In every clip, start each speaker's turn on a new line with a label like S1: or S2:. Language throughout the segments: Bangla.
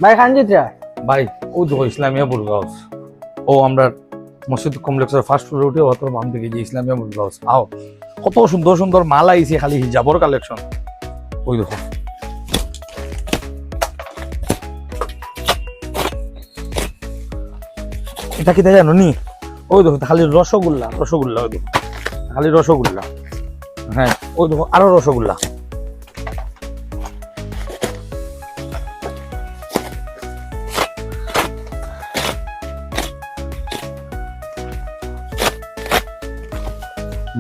S1: ভাই খানজিত্রা
S2: ভাই ও দেখো ইসলামিয়া বুর্গা হাউস। ও আমরা মসজিদ কমপ্লেক্সের ফার্স্ট ফ্লোরে উঠে অত বাম দিকে যে ইসলামিয়া বুর্গা হাউস। আও কত সুন্দর সুন্দর মাল আইছে, খালি হিজাবর কালেকশন। ওই দেখো এটা কি তাই জানো নি? ওই দেখো খালি রসগোল্লা রসগোল্লা, ওই দেখো খালি রসগোল্লা। হ্যাঁ ওই দেখো আরো রসগোল্লা।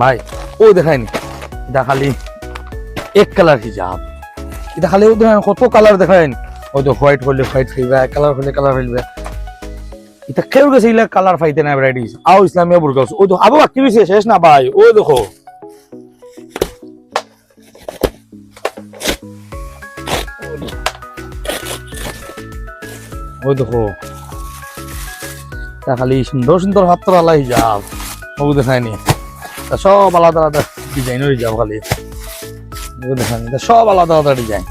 S2: ভাই ওই দেখায়নি, এটা খালি এক কালার হিজাব। এটা খালি ও দেখেন কত কালার দেখায়নি। ওই তো হোয়াইট হলে হোয়াইট ফেলবে, কালার হলে কালার ফেলবে। এটা কেউ গেছে এগুলা কালার পাইতে না ভ্যারাইটিস। আও ইসলামিয়া বুর্গা হাউস। ওই তো আবু বাকি রয়েছে, শেষ না ভাই। ওই দেখো ওই দেখো তা খালি সুন্দর সুন্দর হাতরা হিজাব। ও দেখায়নি, তা সব আলাদা আলাদা ডিজাইনের হিজাব খালি। ও দেখায়নি, তা সব আলাদা আলাদা ডিজাইন।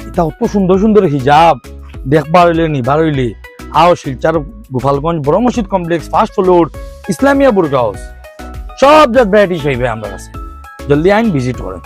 S2: এটা অত সুন্দর সুন্দর হিজাব দেখবার হইলে নিবার হইলে আও শিলচর গোপালগঞ্জ বড় মসজিদ complex first floor Islamia Burqa house. সব জাত ভ্যারাইটিস হইবে আমার কাছে। জলদি আইন ভিজিট করেন।